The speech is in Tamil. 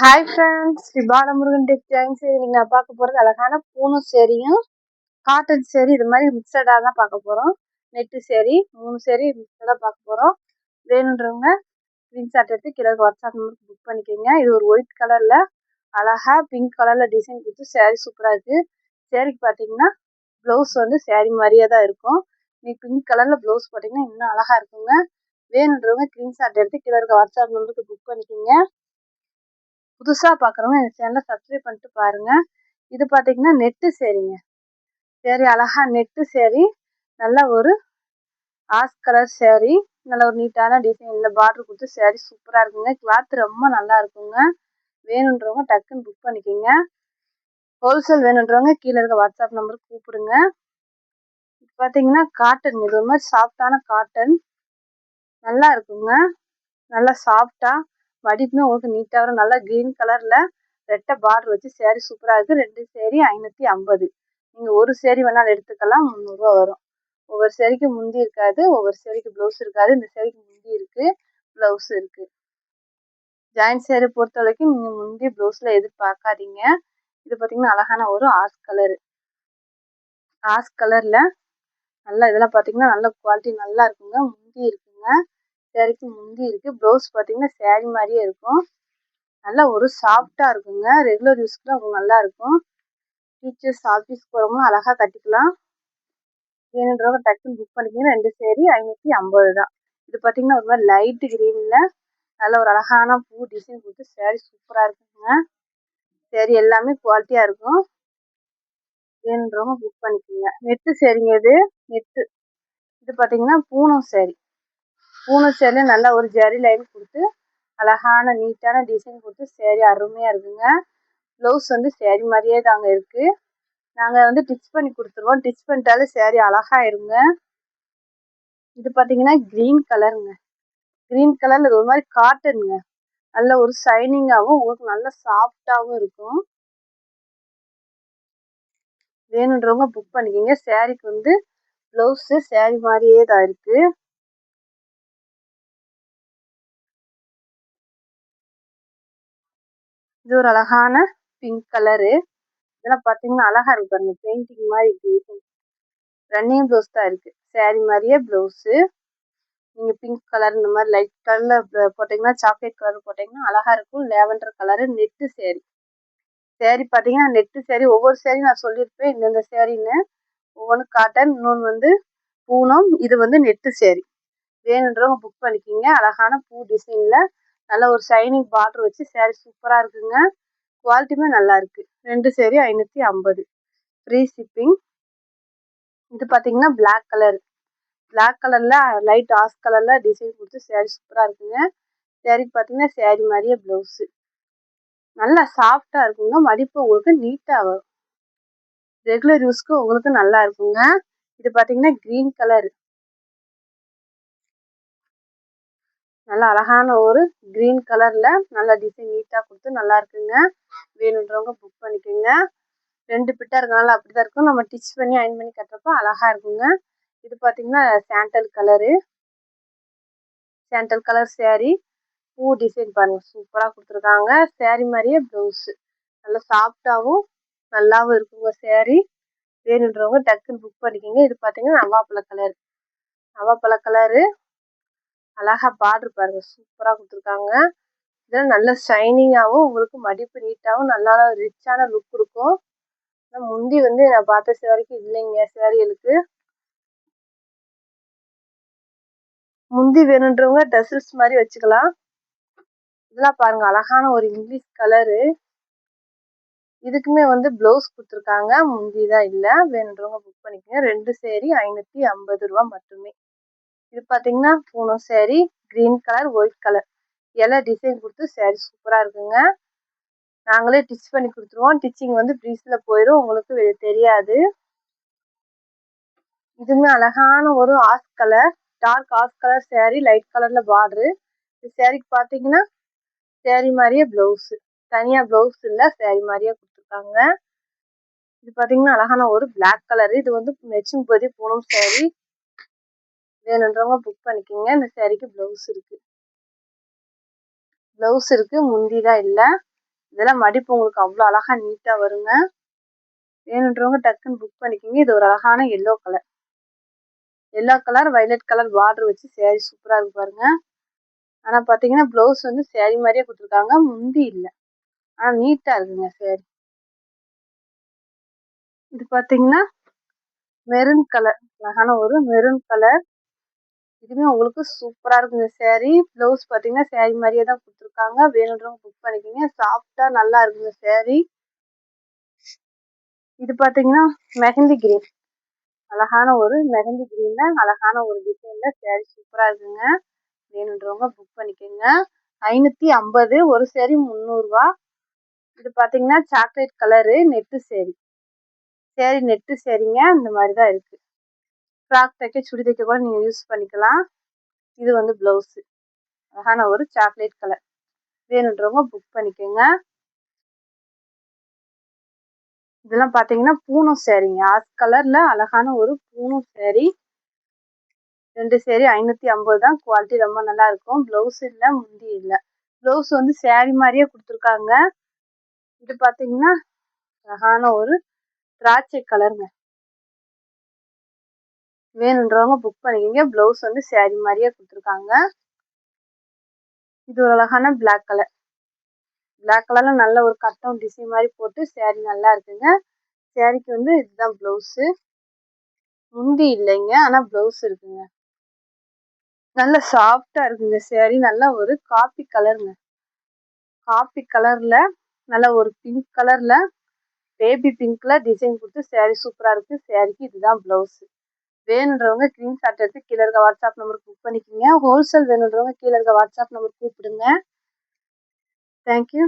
Hi friends, Sri Balamurugan textiles. இன்னைக்கு நான் பார்க்க போகிறது அழகான பூனம் சேரீயும் காட்டன் சேரீ இது மாதிரி மிக்சடாக தான் பார்க்க போகிறோம். நெட்டு சேரீ 3 சேரீ மிக்சடாக பார்க்க போகிறோம். வேணுன்றவங்க ஸ்க்ரீன்ஷாட் எடுத்து கீழே வாட்ஸ்அப் நம்பருக்கு புக் பண்ணிக்கோங்க. இது ஒரு ஒயிட் கலரில் அழகாக பிங்க் கலரில் டிசைன் கொடுத்து சேரீ சூப்பராக இருக்குது. சேரீக்கு பார்த்தீங்கன்னா ப்ளவுஸ் வந்து சேரீ மாதிரியே தான் இருக்கும். நீங்கள் பிங்க் கலரில் ப்ளவுஸ் போட்டிங்கன்னா இன்னும் அழகாக இருக்குங்க. வேணுன்றவங்க ஸ்க்ரீன்ஷாட் எடுத்து கீழே இருக்க வாட்ஸ்அப் நம்பருக்கு புக் பண்ணிக்கோங்க. புதுசாக பார்க்குறவங்க எங்கள் சேனலை சப்ஸ்கிரைப் பண்ணிட்டு பாருங்கள். இது பார்த்தீங்கன்னா நெட்டு சேரீங்க. சேரீ அழகாக நெட்டு சேரீ, நல்ல ஒரு ஆஷ் கலர் சேரீ, நல்ல ஒரு நீட்டான டிசைனில் பார்டர் கொடுத்து சேரீ சூப்பராக இருக்குங்க. கிளாத் ரொம்ப நல்லா இருக்குங்க. வேணுன்றவங்க டக்குன்னு புக் பண்ணிக்கோங்க. ஹோல்சேல் வேணுன்றவங்க கீழே இருக்க வாட்ஸ்அப் நம்பருக்கு கூப்பிடுங்க. இது பார்த்தீங்கன்னா காட்டன், இது ஒரு மாதிரி சாஃப்டான காட்டன் நல்லா இருக்குங்க. நல்லா சாஃப்டாக மடிப்புமே உங்களுக்கு நீட்டாக வரும். நல்லா க்ரீன் கலரில் ரெட்டை பார்டர் வச்சு சேரீ சூப்பராக இருக்குது. 2 சேரீ 550. நீங்கள் ஒரு சேரீ வேணாலும் எடுத்துக்கலாம், 300 வரும். ஒவ்வொரு சேரீக்கு முந்தி இருக்காது, ஒவ்வொரு சேரீக்கு ப்ளவுஸ் இருக்காது. இந்த சேரீக்கு முந்தி இருக்குது, ப்ளவுஸ் இருக்குது. ஜாயின்ட் சேரீ பொறுத்த வரைக்கும் நீங்கள் முந்தி ப்ளவுஸில் எதிர்பார்க்காதீங்க. இது பார்த்திங்கன்னா அழகான ஒரு ஆஷ் கலரில் நல்லா இதெல்லாம் பார்த்தீங்கன்னா நல்ல குவாலிட்டி நல்லா இருக்குங்க. முந்தி இருக்குங்க, சேரீக்கு முந்தி இருக்குது. ப்ளவுஸ் பார்த்தீங்கன்னா சேரீ மாதிரியே இருக்கும். நல்லா ஒரு சாஃப்டாக இருக்குங்க. ரெகுலர் யூஸ்க்குலாம் உங்களுக்கு நல்லா இருக்கும். டீச்சர்ஸ் ஆஃபீஸ் போகிறவங்க அழகாக கட்டிக்கலாம். வேணுன்றவங்க டக்குன்னு புக் பண்ணிக்கிங்க. 2 சேரீ 550 தான். இது பார்த்தீங்கன்னா ஒரு மாதிரி லைட்டு க்ரீனில் நல்ல ஒரு அழகான பூ டிசைன் கொடுத்து சேரீ சூப்பராக இருக்குங்க. சேரீ எல்லாமே குவாலிட்டியாக இருக்கும். வேணுன்றவங்க புக் பண்ணிக்கோங்க. நெட்டு சேரீங்க இது. நெட்டு இது பார்த்தீங்கன்னா பூனம் சேரீ. பூனம் சேரீல நல்லா ஒரு ஜரி லைன் கொடுத்து அழகான நீட்டான டிசைன் கொடுத்து சேரீ அருமையாக இருக்குங்க. ப்ளவுஸ் வந்து சேரீ மாதிரியே தாங்க இருக்குது. நாங்கள் வந்து டிச் பண்ணி கொடுத்துருவோம். டிச் பண்ணிட்டாலே சேரீ அழகாயிருங்க. இது பார்த்தீங்கன்னா க்ரீன் கலருங்க. க்ரீன் கலரில் இது ஒரு மாதிரி காட்டனுங்க. நல்ல ஒரு ஷைனிங்காகவும் உங்களுக்கு நல்ல சாஃப்டாகவும் இருக்கும். வேணுன்றவங்க புக் பண்ணிக்கிங்க. சேரீக்கு வந்து ப்ளவுஸு சேரீ மாதிரியே தான் இருக்குது. இது ஒரு அழகான பிங்க் கலரு. இதெல்லாம் பார்த்தீங்கன்னா அழகாக இருக்கு பாருங்க, பெயிண்டிங் மாதிரி இருக்குது. ரன்னிங் ப்ளவுஸ் தான் இருக்குது. சேரீ மாதிரியே ப்ளவுஸு. நீங்கள் பிங்க் கலர் இந்த மாதிரி லைட் கலரில் போட்டிங்கன்னா, சாக்லேட் கலர் போட்டிங்கன்னா அழகாக இருக்கும். Lavender colour net sari. Sari பார்த்தீங்கன்னா நெட்டு சேரீ. ஒவ்வொரு சேரீ நான் சொல்லியிருப்பேன் இந்தந்த சேரீன்னு. ஒவ்வொன்று காட்டன், இன்னொன்று வந்து பூனம், இது வந்து நெட்டு சேரீ. வேணுன்றவங்க புக் பண்ணிக்கிங்க. அழகான பூ டிசைனில் நல்ல ஒரு ஷைனிங் பார்டர் வச்சு சேரீ சூப்பராக இருக்குங்க. குவாலிட்டியுமே நல்லா இருக்குது. 2 சேரீ 550. Free shipping. இது பார்த்தீங்கன்னா பிளாக் கலரில் லைட் ஆஷ் கலரில் டிசைன் கொடுத்து சேரீ சூப்பராக இருக்குங்க. சேரீக்கு பார்த்தீங்கன்னா சேரீ மாதிரியே ப்ளவுஸு நல்லா சாஃப்டாக இருக்குங்க. மடிப்பு உங்களுக்கு நீட்டாக வரும். ரெகுலர் யூஸ்க்கு உங்களுக்கு நல்லா இருக்குங்க. இது பார்த்தீங்கன்னா க்ரீன் கலர், நல்லா அழகான ஒரு க்ரீன் கலரில் நல்லா டிசைன் நீட்டாக கொடுத்து நல்லா இருக்குங்க. வேணுன்றவங்க புக் பண்ணிக்கோங்க. 2 பிட்டாக இருக்கனால அப்படி தான் இருக்கும். நம்ம டிச் பண்ணி அயன் பண்ணி கட்டுறப்போ அழகாக இருக்குங்க. இது பார்த்தீங்கன்னா சாண்டல் கலர் சேரீ. பூ டிசைன் பாருங்கள் சூப்பராக கொடுத்துருக்காங்க. சேரீ மாதிரியே ப்ளவுஸு நல்லா சாஃப்டாகவும் நல்லாவும் இருக்குங்க சேரீ. வேணுன்றவங்க டக்குன்னு புக் பண்ணிக்கோங்க. இது பார்த்தீங்கன்னா நவாப்பழ கலரு அழகாக பார்டர் பாருங்கள் சூப்பராக கொடுத்துருக்காங்க. இதெல்லாம் நல்ல ஷைனிங்காகவும் உங்களுக்கு மடிப்பு நீட்டாகவும் நல்லா ரிச்சான லுக் இருக்கும். முந்தி வந்து நான் பார்த்த சேரீக்கு இல்லைங்க. சேரீகளுக்கு முந்தி வேணுன்றவங்க டசல்ஸ் மாதிரி வச்சுக்கலாம். இதெல்லாம் பாருங்கள் அழகான ஒரு இங்கிலீஷ் கலரு. இதுக்குமே வந்து ப்ளவுஸ் கொடுத்துருக்காங்க, முந்தி தான் இல்லை. வேணுன்றவங்க புக் பண்ணிக்கோங்க. 2 சேரீ 550 ரூபா மட்டுமே. இது பார்த்தீங்கன்னா Poonam sari, green colour white colour இலை டிசைன் கொடுத்து சேரீ சூப்பராக இருக்குங்க. நாங்களே டிச் பண்ணி கொடுத்துருவோம். டிச்சிங் வந்து ப்ரீஸில் போயிடும், உங்களுக்கு தெரியாது. இதுவுமே அழகான ஒரு dark ash colour sari, light கலரில் பார்டரு. இந்த சேரீக்கு பார்த்தீங்கன்னா சேரீ மாதிரியே ப்ளவுஸு, தனியாக ப்ளவுஸ் இல்லை, சேரீ மாதிரியே கொடுத்துருக்காங்க. இது பார்த்தீங்கன்னா அழகான ஒரு பிளாக் கலரு. இது வந்து மெச்சிங் போதே பூனம் சேரீ. வேணுன்றவங்க புக் பண்ணிக்கோங்க. இந்த சேரீக்கு ப்ளவுஸ் இருக்குது, முந்தி தான் இல்லை. இதெல்லாம் மடிப்பு உங்களுக்கு அவ்வளோ அழகா நீட்டாக வருங்க. வேணுன்றவங்க டக்குன்னு புக் பண்ணிக்கோங்க. இது ஒரு அழகான yellow colour violet colour border வச்சு சேரீ சூப்பராக இருக்கு பாருங்க. ஆனால் பார்த்தீங்கன்னா ப்ளவுஸ் வந்து சேரீ மாதிரியே கொடுத்துருக்காங்க, முந்தி இல்லை. ஆனால் நீட்டாக இருக்குங்க சேரீ. இது பார்த்தீங்கன்னா மெரூன் கலர், அழகான ஒரு மெரூன் கலர். இதுவுமே உங்களுக்கு சூப்பராக இருக்குங்க சேரீ. ப்ளவுஸ் பார்த்தீங்கன்னா சேரீ மாதிரியே தான் கொடுத்துருக்காங்க. வேணுன்றவங்க புக் பண்ணிக்கோங்க. சாஃப்டாக நல்லா இருக்குங்க சேரீ. இது பார்த்தீங்கன்னா மெஹந்தி கிரீன், அழகான ஒரு மெஹந்தி கிரீன்ல அழகான ஒரு டிசைன்ல சேரீ சூப்பராக இருக்குங்க. வேணுன்றவங்க புக் பண்ணிக்கோங்க. 550, ஒரு சேரீ 300 ரூபா. இது பார்த்தீங்கன்னா chocolate colour net sari. Sari net சேரீங்க. இந்த மாதிரி தான் இருக்குது. ஃப்ராக் தைக்க, சுடி தைக்க கூட நீங்கள் யூஸ் பண்ணிக்கலாம். இது வந்து ப்ளவுஸு, அழகான ஒரு சாக்லேட் கலர். வேணுன்றவங்க புக் பண்ணிக்கோங்க. இதெல்லாம் பார்த்தீங்கன்னா பூனம் சேரீங்க. ஆஸ் கலரில் அழகான ஒரு பூனம் சேரீ. 2 சேரீ 550 தான். குவாலிட்டி ரொம்ப நல்லா இருக்கும். ப்ளவுஸ் இல்லை, முந்தி இல்லை. ப்ளவுஸ் வந்து சேரீ மாதிரியே கொடுத்துருக்காங்க. இது பார்த்தீங்கன்னா அழகான ஒரு திராட்சை கலருங்க. வேணுன்றவங்க புக் பண்ணிக்கோங்க. ப்ளவுஸ் வந்து சேரீ மாதிரியே கொடுத்துருக்காங்க. இது ஒரு அழகான பிளாக் கலர்ல நல்ல ஒரு கட்டம் டிசைன் மாதிரி போட்டு சேரீ நல்லா இருக்குங்க. சேரீக்கு வந்து இதுதான் ப்ளவுஸு. முந்தி இல்லைங்க, ஆனால் ப்ளவுஸ் இருக்குங்க. நல்ல சாஃப்டாக இருக்குங்க சேரீ. நல்ல ஒரு காப்பி கலரில் நல்ல ஒரு பிங்க் கலரில், பேபி பிங்க்கில் டிசைன் கொடுத்து சேரீ சூப்பராக இருக்குது. சேரீக்கு இதுதான் ப்ளவுஸு. வேணுன்றவங்க ஸ்க்ரீன்ஷாட் எடுத்து கீழே இருக்க வாட்ஸ்அப் நம்பருக்கு புக் பண்ணிக்கோங்க. ஹோல்சேல் வேணுன்றவங்க கீழே இருக்க வாட்ஸ்அப் நம்பருக்கு கூப்பிடுங்க. தேங்க்யூ.